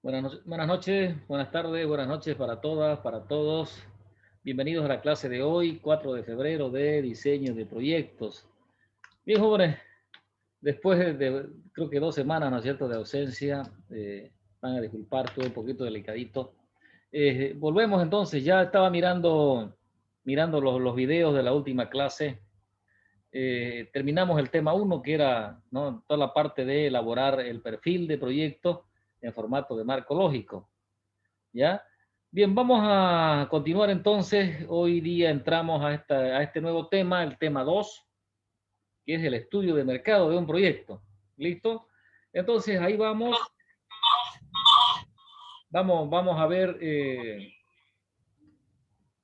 Buenas noches, buenas tardes, buenas noches para todas, para todos. Bienvenidos a la clase de hoy, 4 de febrero, de diseño de proyectos. Bien, jóvenes, después creo que 2 semanas, ¿no es cierto?, de ausencia, van a disculpar, estuve un poquito delicadito. Volvemos entonces, ya estaba mirando los videos de la última clase. Terminamos el tema 1, que era, ¿no?, toda la parte de elaborar el perfil de proyecto en formato de marco lógico. ¿Ya? Bien, vamos a continuar entonces. Hoy día entramos a este nuevo tema, el tema 2, que es el estudio de mercado de un proyecto. ¿Listo? Entonces ahí vamos a ver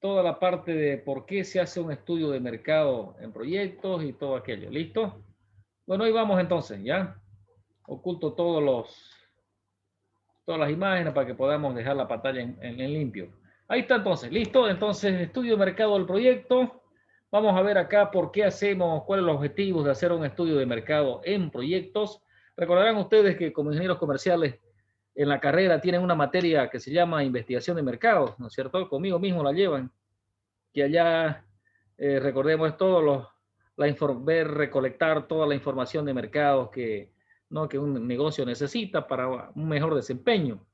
toda la parte de por qué se hace un estudio de mercado en proyectos y todo aquello. ¿Listo? Bueno, ahí vamos entonces, ¿ya? Oculto todas las imágenes para que podamos dejar la pantalla en limpio. Ahí está entonces, listo. Entonces, estudio de mercado del proyecto. Vamos a ver acá por qué hacemos, cuál es el objetivo de hacer un estudio de mercado en proyectos. Recordarán ustedes que como ingenieros comerciales en la carrera tienen una materia que se llama investigación de mercados, ¿no es cierto? Conmigo mismo la llevan, que allá recordemos todo ver, recolectar toda la información de mercados ¿no?, que un negocio necesita para un mejor desempeño.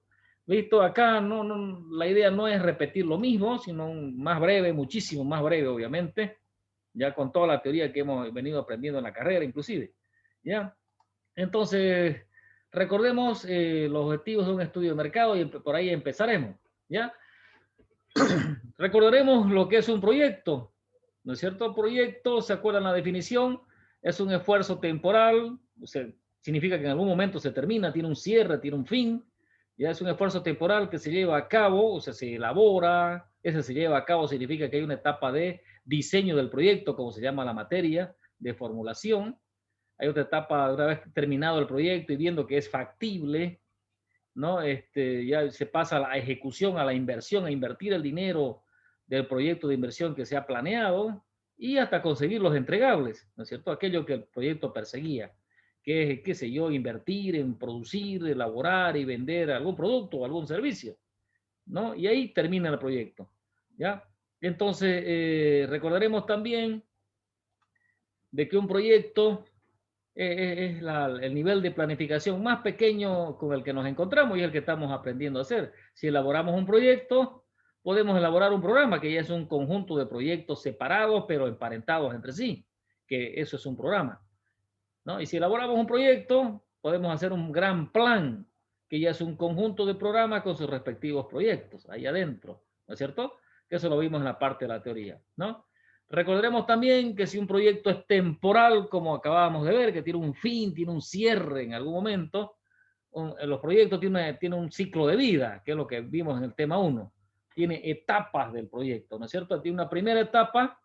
Listo, acá la idea no es repetir lo mismo, sino más breve, muchísimo más breve, obviamente, ya con toda la teoría que hemos venido aprendiendo en la carrera, inclusive. ¿Ya? Entonces, recordemos los objetivos de un estudio de mercado y por ahí empezaremos. ¿Ya? Recordaremos lo que es un proyecto, ¿no es cierto? Proyecto, ¿se acuerdan la definición? Es un esfuerzo temporal, o sea, significa que en algún momento se termina, tiene un cierre, tiene un fin. Ya es un esfuerzo temporal que se lleva a cabo, o sea, se elabora, ese se lleva a cabo significa que hay una etapa de diseño del proyecto, como se llama la materia, de formulación. Hay otra etapa, una vez terminado el proyecto y viendo que es factible, ¿no? Ya se pasa a la ejecución, a la inversión, a invertir el dinero del proyecto de inversión que se ha planeado y hasta conseguir los entregables, ¿no es cierto? Aquello que el proyecto perseguía, que es, qué sé yo, invertir en producir, elaborar y vender algún producto o algún servicio, ¿no? Y ahí termina el proyecto, ¿ya? Entonces, recordaremos también de que un proyecto es el nivel de planificación más pequeño con el que nos encontramos y el que estamos aprendiendo a hacer. Si elaboramos un proyecto, podemos elaborar un programa, que ya es un conjunto de proyectos separados, pero emparentados entre sí, que eso es un programa, ¿no? Y si elaboramos un proyecto, podemos hacer un gran plan, que ya es un conjunto de programas con sus respectivos proyectos, ahí adentro, ¿no es cierto? Que eso lo vimos en la parte de la teoría, ¿no? Recordaremos también que si un proyecto es temporal, como acabábamos de ver, que tiene un fin, tiene un cierre en algún momento, los proyectos tienen un ciclo de vida, que es lo que vimos en el tema 1. Tiene etapas del proyecto, ¿no es cierto? Tiene una primera etapa,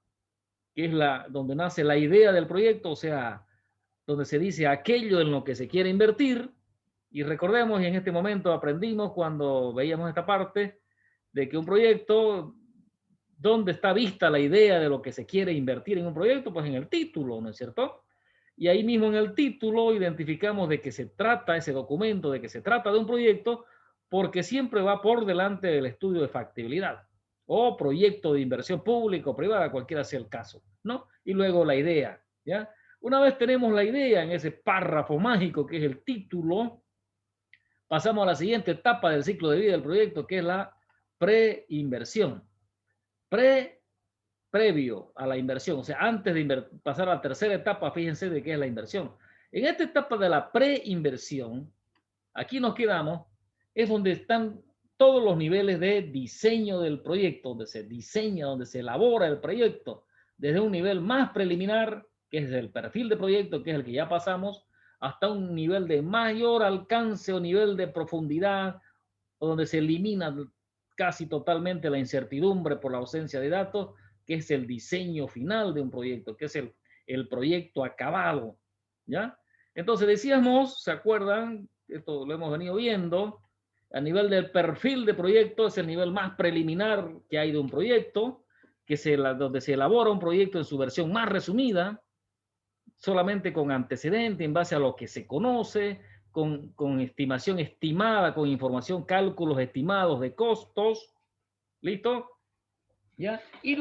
que es donde nace la idea del proyecto, o sea, donde se dice aquello en lo que se quiere invertir. Y recordemos, y en este momento aprendimos cuando veíamos esta parte, de que un proyecto, ¿dónde está vista la idea de lo que se quiere invertir en un proyecto? Pues en el título, ¿no es cierto? Y ahí mismo en el título identificamos de qué se trata ese documento, de que se trata de un proyecto, porque siempre va por delante del estudio de factibilidad o proyecto de inversión pública o privada, cualquiera sea el caso, ¿no? Y luego la idea, ¿ya? Una vez tenemos la idea en ese párrafo mágico que es el título, pasamos a la siguiente etapa del ciclo de vida del proyecto, que es la preinversión. Previo a la inversión, o sea, antes de pasar a la tercera etapa, fíjense de qué es la inversión. En esta etapa de la preinversión, aquí nos quedamos, es donde están todos los niveles de diseño del proyecto, donde se diseña, donde se elabora el proyecto, desde un nivel más preliminar, que es el perfil de proyecto, que es el que ya pasamos, hasta un nivel de mayor alcance o nivel de profundidad, donde se elimina casi totalmente la incertidumbre por la ausencia de datos, que es el diseño final de un proyecto, que es el proyecto acabado, ¿ya? Entonces decíamos, ¿se acuerdan? Esto lo hemos venido viendo, a nivel del perfil de proyecto es el nivel más preliminar que hay de un proyecto, donde se elabora un proyecto en su versión más resumida, solamente con antecedente, en base a lo que se conoce, con estimación estimada, con información, cálculos estimados de costos. ¿Listo? ¿Ya? Y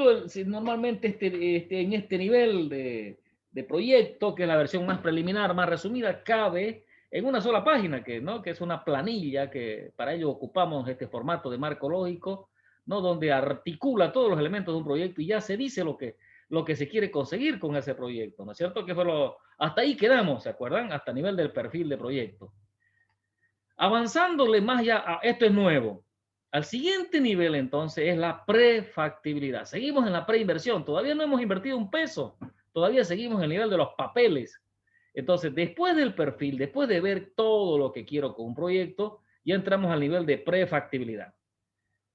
normalmente en este nivel de proyecto, que es la versión más preliminar, más resumida, cabe en una sola página, ¿no? Que es una planilla, que para ello ocupamos este formato de marco lógico, ¿no? Donde articula todos los elementos de un proyecto y ya se dice lo que se quiere conseguir con ese proyecto, ¿no es cierto? Que fue hasta ahí quedamos, ¿se acuerdan? Hasta a nivel del perfil de proyecto. Avanzándole más ya, esto es nuevo. Al siguiente nivel, entonces, es la prefactibilidad. Seguimos en la preinversión. Todavía no hemos invertido un peso. Todavía seguimos en el nivel de los papeles. Entonces, después del perfil, después de ver todo lo que quiero con un proyecto, ya entramos al nivel de prefactibilidad.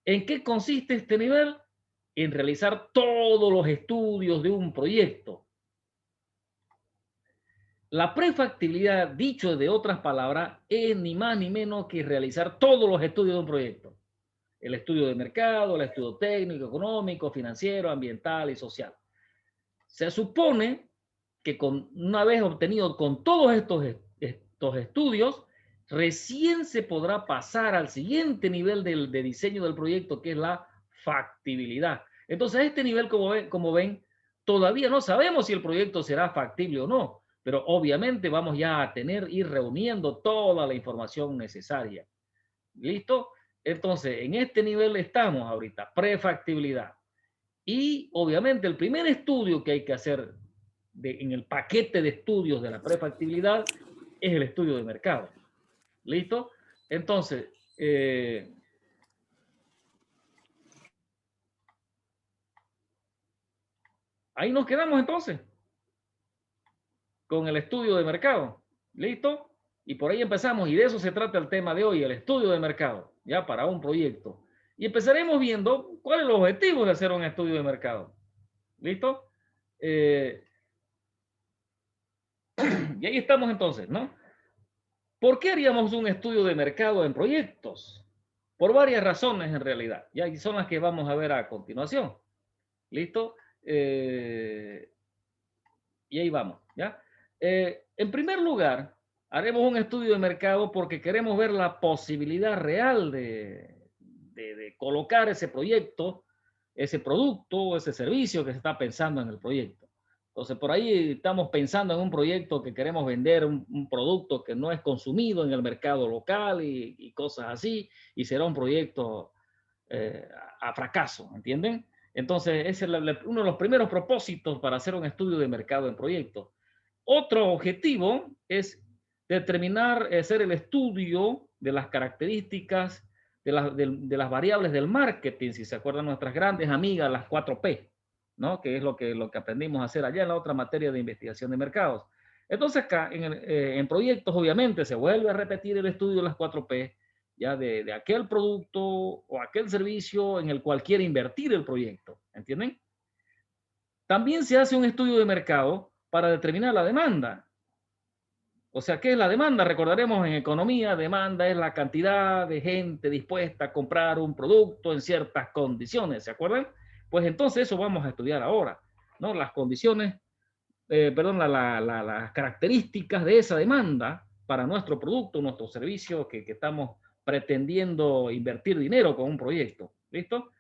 ¿En qué consiste este nivel? En realizar todos los estudios de un proyecto. La prefactibilidad, dicho de otras palabras, es ni más ni menos que realizar todos los estudios de un proyecto. El estudio de mercado, el estudio técnico, económico, financiero, ambiental y social. Se supone que una vez obtenido con todos estos estudios, recién se podrá pasar al siguiente nivel de diseño del proyecto, que es la factibilidad. Entonces, a este nivel, como ven, todavía no sabemos si el proyecto será factible o no, pero obviamente vamos ya a ir reuniendo toda la información necesaria. ¿Listo? Entonces, en este nivel estamos ahorita, prefactibilidad. Y obviamente el primer estudio que hay que hacer en el paquete de estudios de la prefactibilidad es el estudio de mercado. ¿Listo? Entonces, ahí nos quedamos entonces con el estudio de mercado. ¿Listo? Y por ahí empezamos, y de eso se trata el tema de hoy, el estudio de mercado, ya para un proyecto. Y empezaremos viendo cuál es el objetivo de hacer un estudio de mercado. ¿Listo? Y ahí estamos entonces, ¿no? ¿Por qué haríamos un estudio de mercado en proyectos? Por varias razones en realidad, ya, y son las que vamos a ver a continuación. ¿Listo? Y ahí vamos, ¿ya? En primer lugar, haremos un estudio de mercado porque queremos ver la posibilidad real de colocar ese proyecto, ese producto, ese servicio que se está pensando en el proyecto. Entonces, por ahí estamos pensando en un proyecto que queremos vender, un producto que no es consumido en el mercado local y cosas así, y será un proyecto a fracaso, ¿entienden? Entonces, ese es uno de los primeros propósitos para hacer un estudio de mercado en proyectos. Otro objetivo es determinar, hacer el estudio de las características de las variables del marketing, si se acuerdan nuestras grandes amigas, las 4P, ¿no? Que es lo que aprendimos a hacer allá en la otra materia de investigación de mercados. Entonces, acá en proyectos, obviamente, se vuelve a repetir el estudio de las 4P, ya de aquel producto o aquel servicio en el cual quiere invertir el proyecto, ¿entienden? También se hace un estudio de mercado para determinar la demanda. O sea, ¿qué es la demanda? Recordaremos en economía, demanda es la cantidad de gente dispuesta a comprar un producto en ciertas condiciones, ¿se acuerdan? Pues entonces eso vamos a estudiar ahora, ¿no? Las condiciones, las características de esa demanda para nuestro producto, nuestro servicio que estamos pretendiendo invertir dinero con un proyecto. ¿Listo?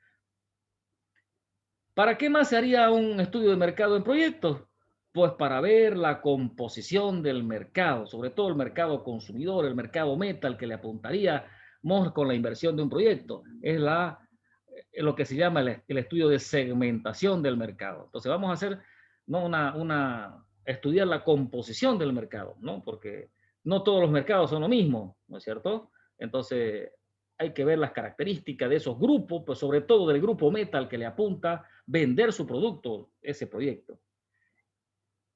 ¿Para qué más se haría un estudio de mercado en proyectos? Pues para ver la composición del mercado, sobre todo el mercado consumidor, el mercado meta, al que le apuntaríamos con la inversión de un proyecto. Es lo que se llama el estudio de segmentación del mercado. Entonces vamos a hacer, ¿no? Estudiar la composición del mercado, ¿no? Porque no todos los mercados son lo mismo, ¿no es cierto? Entonces hay que ver las características de esos grupos, pues sobre todo del grupo meta al que le apunta vender su producto, ese proyecto.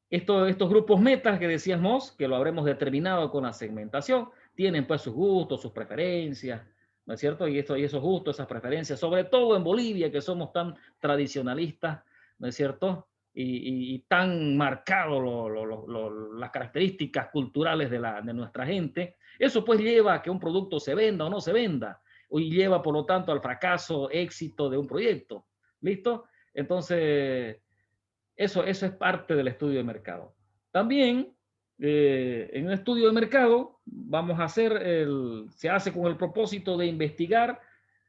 Estos grupos metas que decíamos, que lo habremos determinado con la segmentación, tienen pues sus gustos, sus preferencias, ¿no es cierto? Y esos gustos, esas preferencias, sobre todo en Bolivia, que somos tan tradicionalistas, ¿no es cierto? Y tan marcados las características culturales de nuestra gente, eso pues lleva a que un producto se venda o no se venda, y lleva por lo tanto al fracaso, éxito de un proyecto. ¿Listo? Entonces, eso es parte del estudio de mercado. También En un estudio de mercado vamos a hacer se hace con el propósito de investigar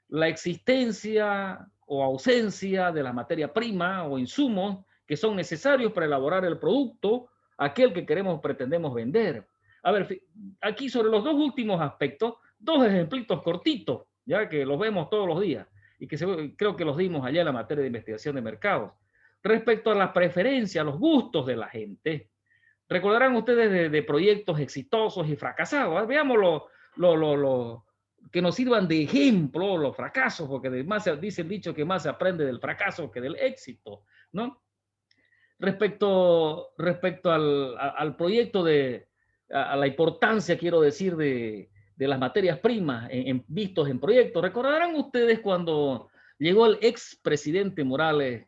la existencia o ausencia de la materia prima o insumos que son necesarios para elaborar el producto, aquel que pretendemos vender. A ver, aquí sobre los dos últimos aspectos, dos ejemplitos cortitos, ya que los vemos todos los días y que creo que los dimos allá en la materia de investigación de mercados. Respecto a las preferencias, los gustos de la gente, recordarán ustedes de proyectos exitosos y fracasados. Veamos que nos sirvan de ejemplo los fracasos, porque dice el dicho que más se aprende del fracaso que del éxito, ¿no? Respecto al proyecto a la importancia, quiero decir, de las materias primas vistos en proyectos. Recordarán ustedes cuando llegó el expresidente Morales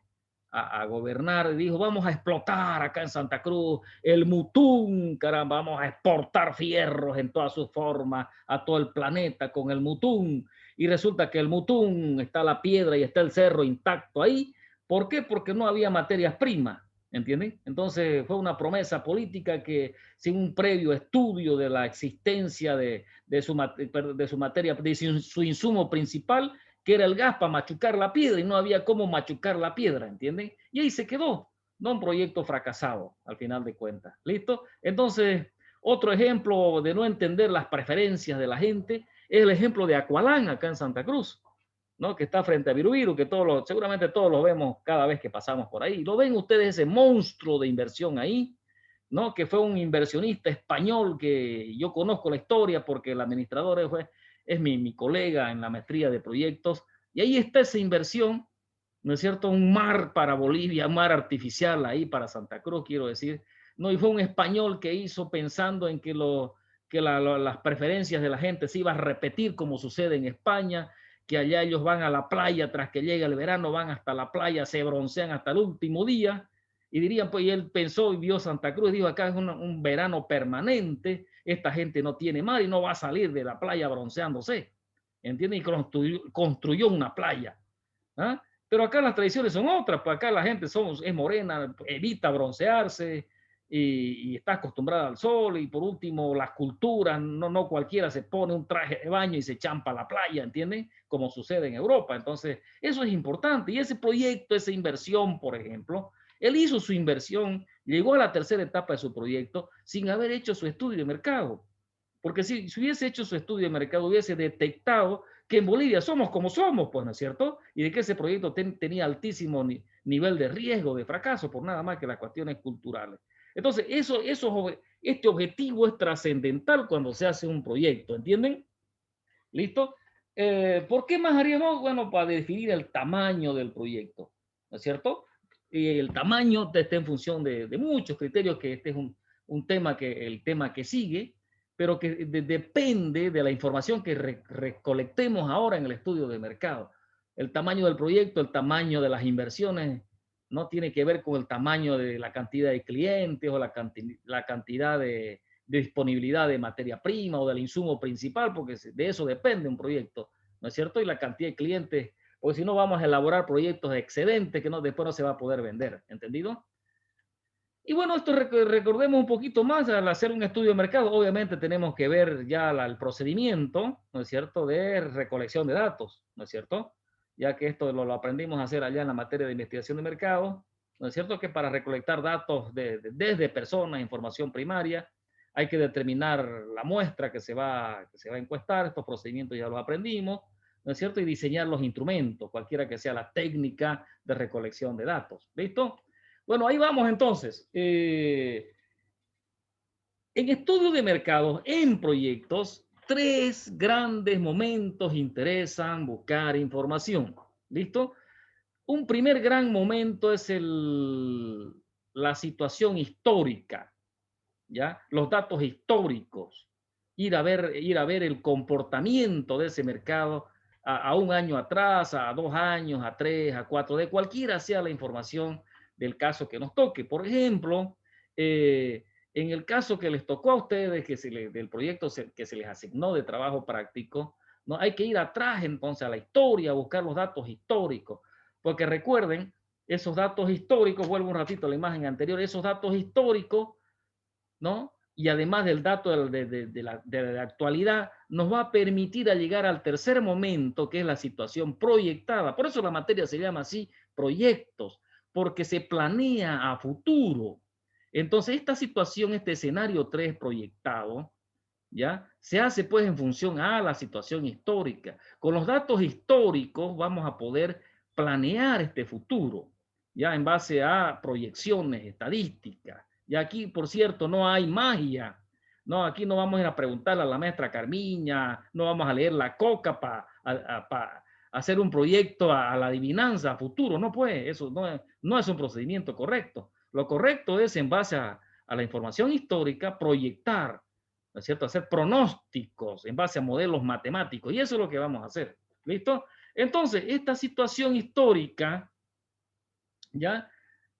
a gobernar y dijo, vamos a explotar acá en Santa Cruz el mutún, caramba, vamos a exportar fierros en todas sus formas a todo el planeta con el mutún. Y resulta que el mutún está la piedra y está el cerro intacto ahí. ¿Por qué? Porque no había materias primas. ¿Entienden? Entonces fue una promesa política que sin un previo estudio de la existencia de su materia, de su insumo principal, que era el gas para machucar la piedra, y no había cómo machucar la piedra, ¿entienden? Y ahí se quedó, no un proyecto fracasado, al final de cuentas. ¿Listo? Entonces, otro ejemplo de no entender las preferencias de la gente es el ejemplo de Aqualán acá en Santa Cruz, ¿no? Que está frente a Virubiru, que seguramente todos lo vemos cada vez que pasamos por ahí. ¿Lo ven ustedes ese monstruo de inversión ahí? ¿No? Que fue un inversionista español que yo conozco la historia porque el administrador es mi colega en la maestría de proyectos. Y ahí está esa inversión, ¿no es cierto? Un mar para Bolivia, un mar artificial ahí para Santa Cruz, quiero decir. No, y fue un español que hizo pensando en que las preferencias de la gente se iba a repetir como sucede en España, que allá ellos van a la playa, tras que llega el verano, van hasta la playa, se broncean hasta el último día, y dirían, pues, y él pensó y vio Santa Cruz, dijo, acá es un verano permanente, esta gente no tiene mar y no va a salir de la playa bronceándose, ¿entiendes? Y construyó una playa, ¿ah? Pero acá las tradiciones son otras, pues acá la gente es morena, evita broncearse, y está acostumbrada al sol, y por último las culturas, no cualquiera se pone un traje de baño y se champa a la playa, ¿entienden? Como sucede en Europa. Entonces, eso es importante. Y ese proyecto, esa inversión, por ejemplo, él hizo su inversión, llegó a la tercera etapa de su proyecto sin haber hecho su estudio de mercado. Porque si hubiese hecho su estudio de mercado, hubiese detectado que en Bolivia somos como somos, pues, ¿no es cierto? Y de que ese proyecto tenía altísimo nivel de riesgo, de fracaso, por nada más que las cuestiones culturales. Entonces, este objetivo es trascendental cuando se hace un proyecto, ¿entienden? ¿Listo? ¿Por qué más haríamos? Bueno, para definir el tamaño del proyecto, ¿no es cierto? Y el tamaño está en función de muchos criterios, que este es un tema el tema que sigue, pero que depende de la información que recolectemos ahora en el estudio de mercado. El tamaño del proyecto, el tamaño de las inversiones, no tiene que ver con el tamaño de la cantidad de clientes o la cantidad de disponibilidad de materia prima o del insumo principal, porque de eso depende un proyecto, ¿no es cierto? Y la cantidad de clientes, porque si no vamos a elaborar proyectos excedentes que después no se va a poder vender, ¿entendido? Y bueno, esto recordemos un poquito más al hacer un estudio de mercado. Obviamente tenemos que ver ya el procedimiento, ¿no es cierto?, de recolección de datos, ¿no es cierto? Ya que esto lo aprendimos a hacer allá en la materia de investigación de mercado, ¿no es cierto? Que para recolectar datos desde personas, información primaria, hay que determinar la muestra que se va a encuestar. Estos procedimientos ya los aprendimos, ¿no es cierto? Y diseñar los instrumentos, cualquiera que sea la técnica de recolección de datos. ¿Listo? Bueno, ahí vamos entonces. En estudio de mercados, en proyectos, tres grandes momentos interesan buscar información. ¿Listo? Un primer gran momento es la situación histórica, ¿ya? Los datos históricos. Ir a ver el comportamiento de ese mercado a un año atrás, a 2 años, a 3, a 4, de cualquiera sea la información del caso que nos toque. Por ejemplo, en el caso que les tocó a ustedes, del proyecto que se les asignó de trabajo práctico, ¿no? Hay que ir atrás entonces a la historia, a buscar los datos históricos, porque recuerden, esos datos históricos, vuelvo un ratito a la imagen anterior, esos datos históricos, ¿no? y además del dato de la actualidad, nos va a permitir a llegar al tercer momento, que es la situación proyectada. Por eso la materia se llama así, proyectos, porque se planea a futuro. Entonces, esta situación, este escenario 3 proyectado, ¿ya? Se hace pues en función a la situación histórica. Con los datos históricos vamos a poder planear este futuro, ya en base a proyecciones estadísticas. Y aquí, por cierto, no hay magia. No, aquí no vamos a ir a preguntarle a la maestra Carmiña, no vamos a leer la coca para hacer un proyecto a la adivinanza a futuro. No puede, eso no es un procedimiento correcto. Lo correcto es en base a la información histórica proyectar, ¿no es cierto? Hacer pronósticos en base a modelos matemáticos. Y eso es lo que vamos a hacer. ¿Listo? Entonces, esta situación histórica, ¿ya?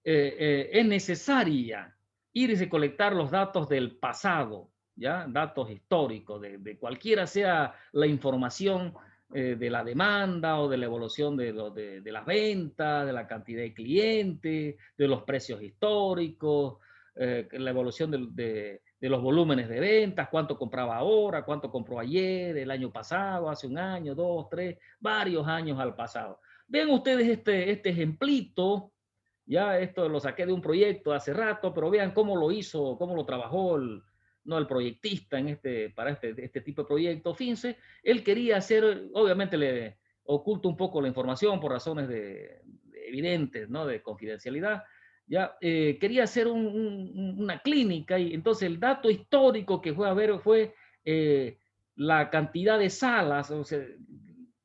Es necesaria ir y recolectar los datos del pasado, ¿ya? Datos históricos, de cualquiera sea la información de la demanda o de la evolución de las ventas, de la cantidad de clientes, de los precios históricos, la evolución de los volúmenes de ventas, cuánto compraba ahora, cuánto compró ayer, el año pasado, hace un año, dos, tres, varios años al pasado. Ven ustedes este ejemplito. Ya esto lo saqué de un proyecto hace rato, pero vean cómo lo hizo, cómo lo trabajó no, el proyectista para este tipo de proyecto. Fíjense, él quería hacer, obviamente le oculto un poco la información por razones evidentes, ¿no? De confidencialidad. Ya quería hacer una clínica y entonces el dato histórico que fue a ver fue la cantidad de salas, o sea,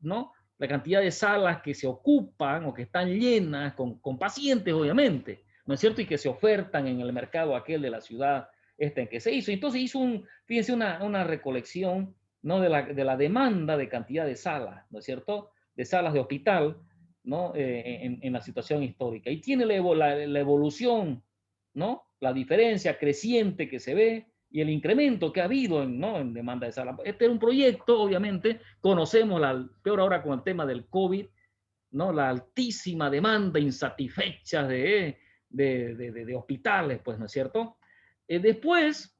¿no? La cantidad de salas que se ocupan o que están llenas con pacientes, obviamente, ¿no es cierto? Y que se ofertan en el mercado aquel de la ciudad en que se hizo. Entonces hizo fíjense, una recolección, ¿no? De la demanda de cantidad de salas, ¿no es cierto? De salas de hospital, ¿no? En la situación histórica. Y tiene la evolución, ¿no? La diferencia creciente que se ve y el incremento que ha habido ¿no? en demanda de sala. Este es un proyecto, obviamente, conocemos, peor ahora con el tema del COVID, ¿no? La altísima demanda insatisfecha de hospitales, pues, ¿no es cierto? Después,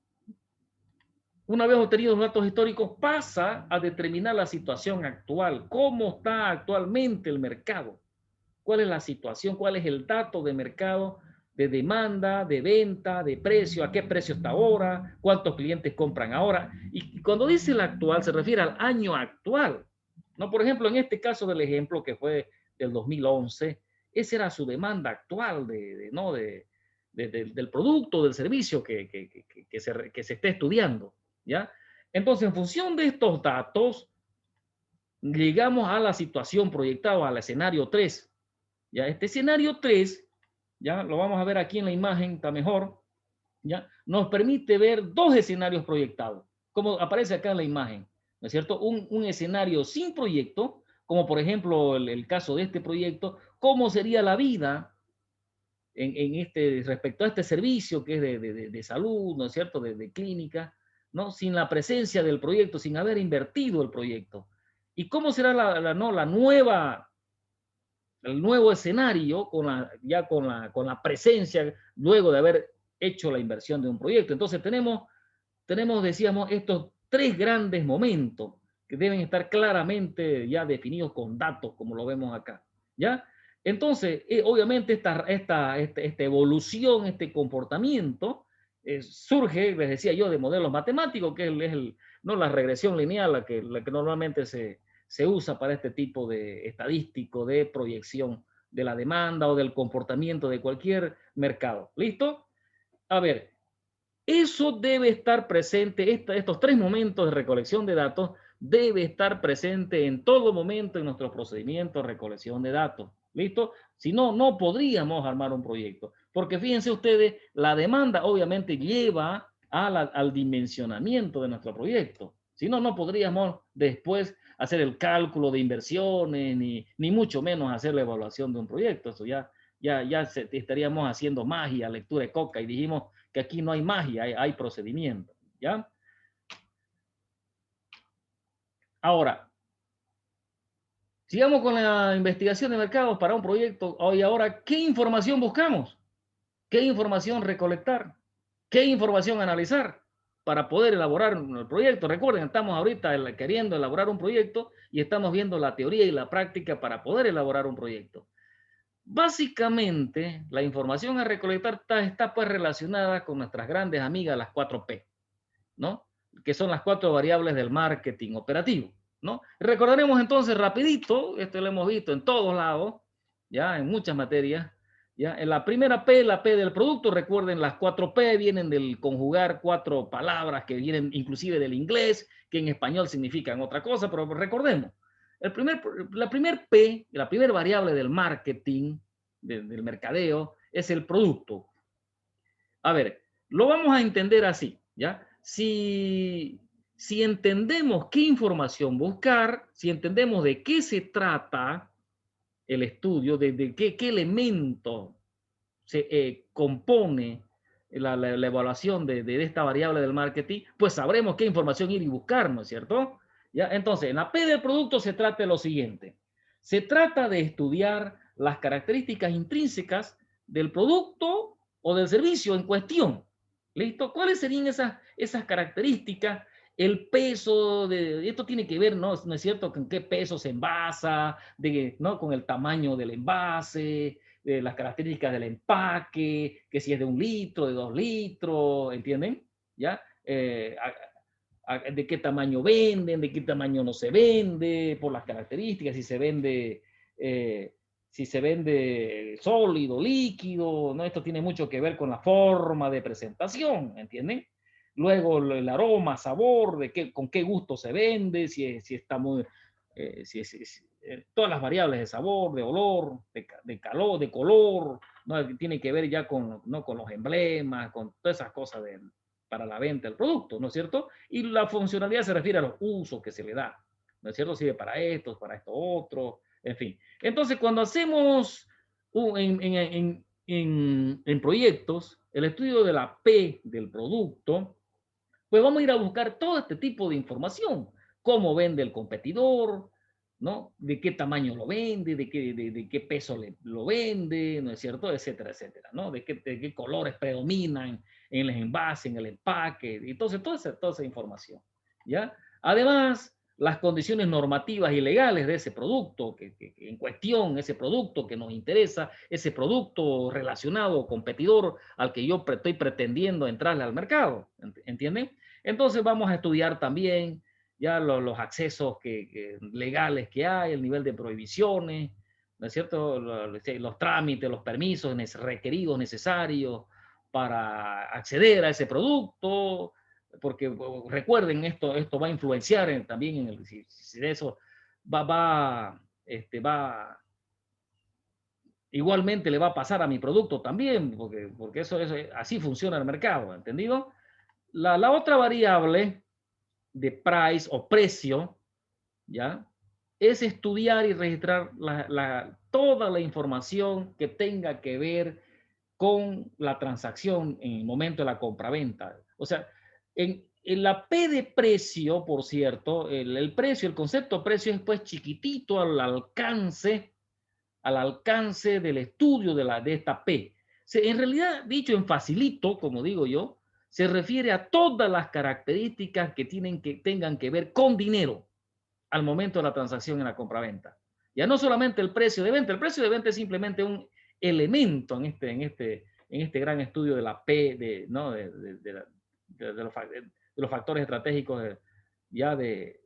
una vez obtenidos los datos históricos, pasa a determinar la situación actual, cómo está actualmente el mercado, cuál es la situación, cuál es el dato de mercado de demanda, de venta, de precio, a qué precio está ahora, cuántos clientes compran ahora. Y cuando dice el actual, se refiere al año actual. ¿No? Por ejemplo, en este caso del ejemplo que fue del 2011, esa era su demanda actual ¿no? del producto, del servicio que se esté estudiando. ¿Ya? Entonces, en función de estos datos, llegamos a la situación proyectada, al escenario 3. ¿Ya? Este escenario 3, ya lo vamos a ver aquí en la imagen, está mejor, ¿ya? Nos permite ver dos escenarios proyectados, como aparece acá en la imagen, ¿no es cierto? Un escenario sin proyecto, como por ejemplo el caso de este proyecto, cómo sería la vida respecto a este servicio que es de salud, ¿no es cierto? De clínica, ¿no? Sin la presencia del proyecto, sin haber invertido el proyecto. ¿Y cómo será el nuevo escenario ya con la presencia luego de haber hecho la inversión de un proyecto? Entonces decíamos, estos tres grandes momentos que deben estar claramente ya definidos con datos, como lo vemos acá, ¿ya? Entonces, obviamente esta evolución, este comportamiento, surge, les decía yo, de modelos matemáticos, que no la regresión lineal, la que normalmente se usa para este tipo de estadístico de proyección de la demanda o del comportamiento de cualquier mercado. ¿Listo? A ver, eso debe estar presente, estos tres momentos de recolección de datos debe estar presente en todo momento en nuestro procedimiento de recolección de datos. ¿Listo? Si no, no podríamos armar un proyecto. Porque fíjense ustedes, la demanda obviamente lleva al dimensionamiento de nuestro proyecto. Si no, no podríamos después hacer el cálculo de inversiones, ni mucho menos hacer la evaluación de un proyecto. Eso ya estaríamos haciendo magia, lectura de coca, y dijimos que aquí no hay magia, hay procedimiento. ¿Ya? Ahora, sigamos con la investigación de mercados para un proyecto. Hoy ahora, ¿qué información buscamos? ¿Qué información recolectar? ¿Qué información analizar? para poder elaborar el proyecto. Recuerden, estamos ahorita queriendo elaborar un proyecto y estamos viendo la teoría y la práctica para poder elaborar un proyecto. Básicamente, la información a recolectar está pues relacionada con nuestras grandes amigas, las 4P, ¿no? Que son las 4 variables del marketing operativo, ¿no? Recordaremos entonces rapidito, esto lo hemos visto en todos lados, ya en muchas materias, ya en la primera P, la P del producto. Recuerden, las 4P vienen del conjugar 4 palabras que vienen inclusive del inglés, que en español significan otra cosa, pero recordemos, la primer P, la primera variable del marketing, del mercadeo, es el producto. A ver, lo vamos a entender así, ¿ya? Si entendemos qué información buscar, si entendemos de qué se trata el estudio, de qué elemento se compone la evaluación de esta variable del marketing, pues sabremos qué información ir y buscar, ¿no es cierto? ¿Ya? Entonces, en la P del producto se trata de lo siguiente. Se trata de estudiar las características intrínsecas del producto o del servicio en cuestión. ¿Listo? ¿Cuáles serían esas características? El peso de esto tiene que ver, ¿no? ¿No es cierto? ¿Con qué peso se envasa? ¿No? Con el tamaño del envase, de las características del empaque, que si es de 1 litro, de 2 litros, ¿entienden? ¿Ya? De qué tamaño venden, de qué tamaño no se vende, por las características, si se vende sólido, líquido, ¿no? Esto tiene mucho que ver con la forma de presentación, ¿entienden? Luego el aroma, sabor, con qué gusto se vende, si está muy, todas las variables de sabor, de olor, de calor, de color, ¿no? Tiene que ver ya ¿no? Con los emblemas, con todas esas cosas para la venta del producto, ¿no es cierto? Y la funcionalidad se refiere a los usos que se le da, ¿no es cierto? Sirve para esto otro, en fin. Entonces, cuando hacemos en proyectos el estudio de la P del producto, pues vamos a ir a buscar todo este tipo de información. Cómo vende el competidor, ¿no? De qué tamaño lo vende, de qué peso lo vende, ¿no es cierto? Etcétera, etcétera, ¿no? De qué colores predominan en el envase, en el empaque. Entonces, toda esa información, ¿ya? Además, las condiciones normativas y legales de ese producto que en cuestión, ese producto que nos interesa, ese producto relacionado o competidor al que yo estoy pretendiendo entrarle al mercado, ¿entienden? Entonces vamos a estudiar también ya los accesos legales que hay, el nivel de prohibiciones, ¿no es cierto? Los trámites, los permisos requeridos, necesarios para acceder a ese producto, porque recuerden, esto va a influenciar también en si de eso va igualmente le va a pasar a mi producto también, porque así funciona el mercado, ¿entendido? La otra variable de price o precio, ¿ya? Es estudiar y registrar toda la información que tenga que ver con la transacción en el momento de la compraventa. O sea, en la P de precio, por cierto, el precio, el concepto precio es pues chiquitito al alcance del estudio de esta P. En realidad, dicho en facilito, como digo yo, se refiere a todas las características que tengan que ver con dinero al momento de la transacción en la compraventa. Ya no solamente el precio de venta, el precio de venta es simplemente un elemento en este gran estudio de la P, ¿no? de los factores estratégicos ya que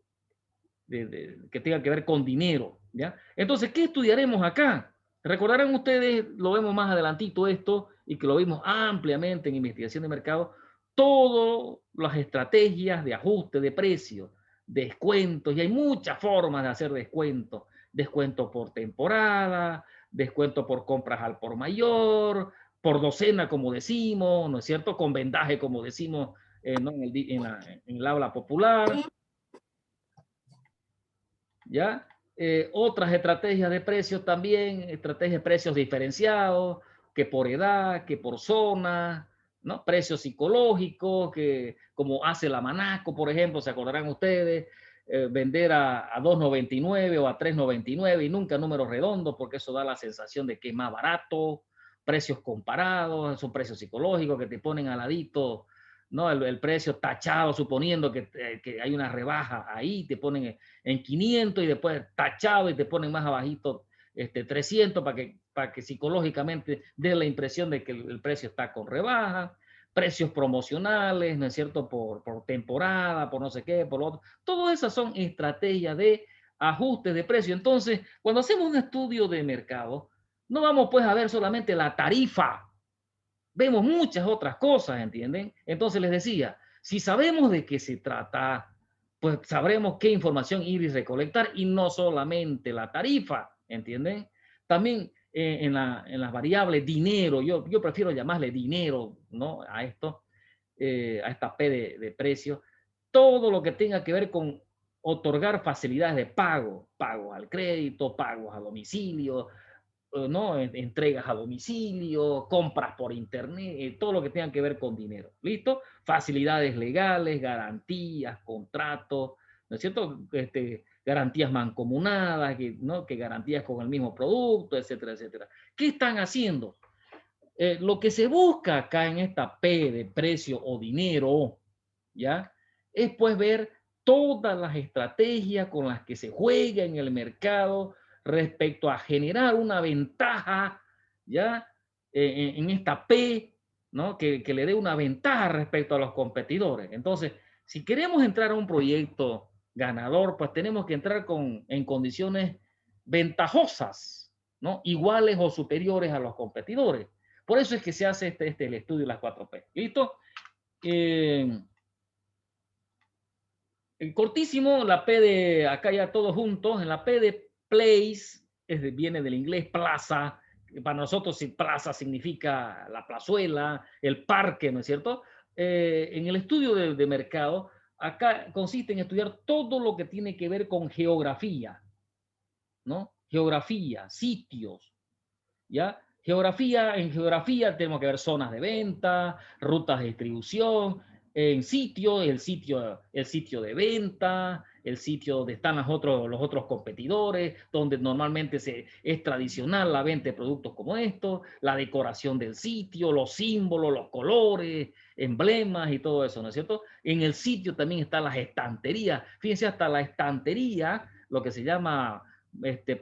tengan que ver con dinero, ¿ya? Entonces, ¿qué estudiaremos acá? Recordarán ustedes, lo vemos más adelantito esto, y que lo vimos ampliamente en investigación de mercado, todas las estrategias de ajuste de precios, descuentos, y hay muchas formas de hacer descuentos, descuento por temporada, descuento por compras al por mayor, por docena, como decimos, ¿no es cierto? Con vendaje, como decimos, ¿no? en el habla popular. ¿Ya? Otras estrategias de precios también, estrategias de precios diferenciados, que por edad, que por zona, ¿no? Precios psicológicos, que como hace la Manaco, por ejemplo, se acordarán ustedes, vender a 2.99 o a 3.99 y nunca números redondos, porque eso da la sensación de que es más barato, precios comparados, son precios psicológicos que te ponen al ladito ¿no? El precio tachado, suponiendo que hay una rebaja ahí, te ponen en 500 y después tachado y te ponen más abajito 300 para que psicológicamente dé la impresión de que el precio está con rebaja, precios promocionales, ¿no es cierto? Por temporada, por no sé qué, por lo otro. Todas esas son estrategias de ajuste de precio. Entonces, cuando hacemos un estudio de mercado, no vamos pues a ver solamente la tarifa, vemos muchas otras cosas, ¿entienden? Entonces les decía, si sabemos de qué se trata, pues sabremos qué información ir y recolectar y no solamente la tarifa, ¿entienden? También en las variables dinero, yo prefiero llamarle dinero, ¿no? A esto, a esta P de precio, todo lo que tenga que ver con otorgar facilidades de pago, pagos al crédito, pagos a domicilio, ¿no? Entregas a domicilio, compras por internet, todo lo que tenga que ver con dinero. ¿Listo? Facilidades legales, garantías, contratos, ¿no es cierto? Garantías mancomunadas, ¿no? Que garantías con el mismo producto, etcétera, etcétera. ¿Qué están haciendo? Lo que se busca acá en esta P de precio o dinero, ¿ya? Es pues ver todas las estrategias con las que se juega en el mercado respecto a generar una ventaja, ¿ya? En esta P, ¿no? Que le dé una ventaja respecto a los competidores. Entonces, si queremos entrar a un proyecto ganador, pues tenemos que entrar en condiciones ventajosas, ¿no? Iguales o superiores a los competidores. Por eso es que se hace el estudio de las 4P. ¿Listo? Cortísimo, la P de, acá ya todos juntos, en la P de place, viene del inglés plaza. Para nosotros plaza significa la plazuela, el parque, ¿no es cierto? En el estudio de mercado, acá consiste en estudiar todo lo que tiene que ver con geografía, ¿no? Geografía, sitios, ¿ya? En geografía tenemos que ver zonas de venta, rutas de distribución, en sitio, el sitio de venta, el sitio donde están los otros competidores, donde normalmente es tradicional la venta de productos como estos, la decoración del sitio, los símbolos, los colores, emblemas y todo eso, ¿no es cierto? En el sitio también están las estanterías. Fíjense, hasta la estantería, lo que se llama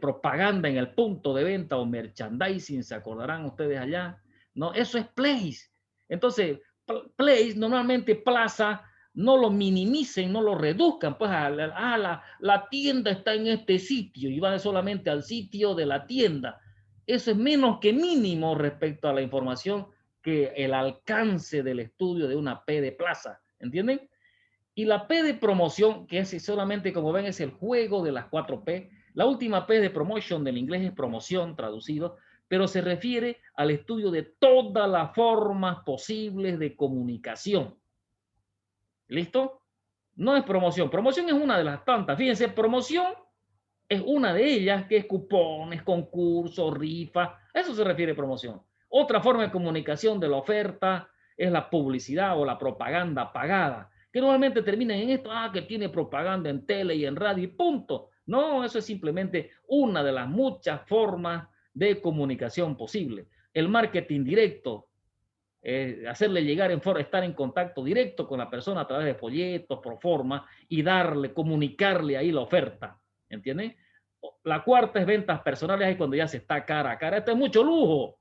propaganda en el punto de venta o merchandising, se acordarán ustedes allá, ¿no? Eso es place. Entonces, place, normalmente plaza, no lo minimicen, no lo reduzcan, pues la tienda está en este sitio y van solamente al sitio de la tienda. Eso es menos que mínimo respecto a la información que el alcance del estudio de una P de plaza, ¿entienden? Y la P de promoción, que es solamente, como ven, es el juego de las 4P. La última P de promotion del inglés es promoción, traducido, pero se refiere al estudio de todas las formas posibles de comunicación. ¿Listo? No es promoción. Promoción es una de las tantas. Fíjense, promoción es una de ellas, que es cupones, concursos, rifas. A eso se refiere promoción. Otra forma de comunicación de la oferta es la publicidad o la propaganda pagada, que normalmente termina en esto, que tiene propaganda en tele y en radio y punto. No, eso es simplemente una de las muchas formas de comunicación posible. El marketing directo, hacerle llegar estar en contacto directo con la persona a través de folletos, proforma y comunicarle ahí la oferta. ¿Entienden? La cuarta es ventas personales, ahí cuando ya se está cara a cara. Esto es mucho lujo.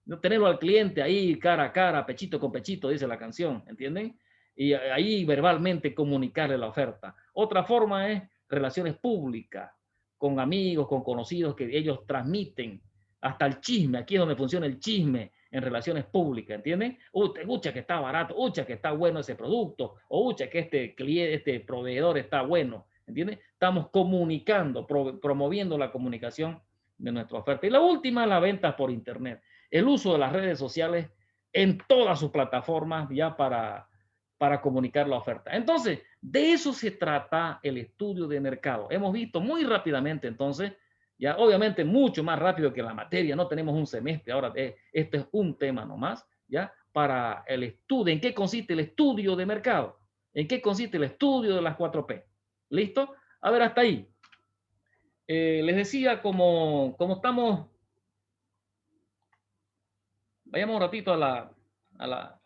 No tenerlo al cliente ahí cara a cara, pechito con pechito, dice la canción. ¿Entienden? Y ahí verbalmente comunicarle la oferta. Otra forma es relaciones públicas, con amigos, con conocidos, que ellos transmiten hasta el chisme. Aquí es donde funciona el chisme en relaciones públicas, ¿entienden? Ucha que está barato, ucha que está bueno ese producto, o ucha que este cliente, este proveedor está bueno, ¿entienden? Estamos comunicando, promoviendo la comunicación de nuestra oferta. Y la última, la venta por internet. El uso de las redes sociales en todas sus plataformas ya para comunicar la oferta. Entonces, de eso se trata el estudio de mercado. Hemos visto muy rápidamente, entonces, ya obviamente mucho más rápido que la materia, no tenemos un semestre, ahora este es un tema nomás, ya, para el estudio. ¿En qué consiste el estudio de mercado? ¿En qué consiste el estudio de las 4P? ¿Listo? A ver, hasta ahí. Les decía, como estamos, vayamos un ratito a la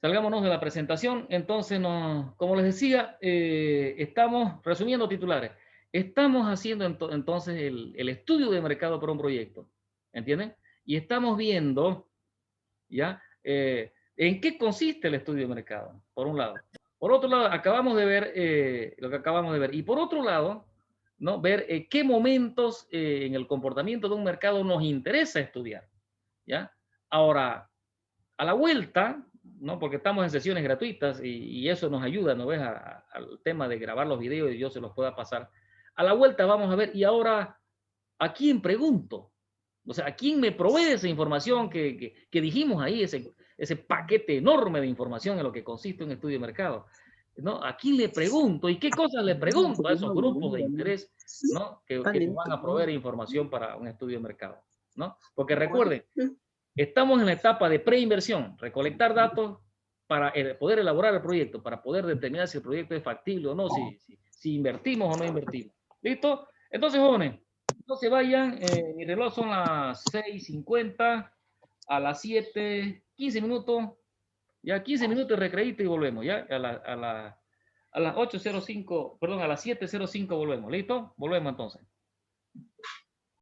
Salgámonos de la presentación. Entonces, como les decía, estamos resumiendo titulares. Estamos haciendo entonces el estudio de mercado para un proyecto. ¿Entienden? Y estamos viendo, ¿ya? ¿En qué consiste el estudio de mercado? Por un lado. Por otro lado, acabamos de ver lo que acabamos de ver. Y por otro lado, ¿no? Ver qué momentos en el comportamiento de un mercado nos interesa estudiar. ¿Ya? Ahora, a la vuelta, ¿no? Porque estamos en sesiones gratuitas y eso nos ayuda, ¿no ves? Al tema de grabar los videos y yo se los pueda pasar. A la vuelta vamos a ver, y ahora, ¿a quién pregunto? O sea, ¿a quién me provee esa información que dijimos ahí, ese paquete enorme de información en lo que consiste un estudio de mercado? ¿No? ¿A quién le pregunto y qué cosas le pregunto a esos grupos de interés, ¿no? Que nos van a proveer información para un estudio de mercado, ¿no? Porque recuerden, estamos en la etapa de preinversión, recolectar datos para poder elaborar el proyecto, para poder determinar si el proyecto es factible o no, si invertimos o no invertimos. ¿Listo? Entonces, jóvenes, no se vayan. Mi reloj son las 6:50, a las 7, 15 minutos. Ya 15 minutos de recreíto y volvemos. Ya a las 8:05, perdón, a las 7:05 volvemos. ¿Listo? Volvemos entonces.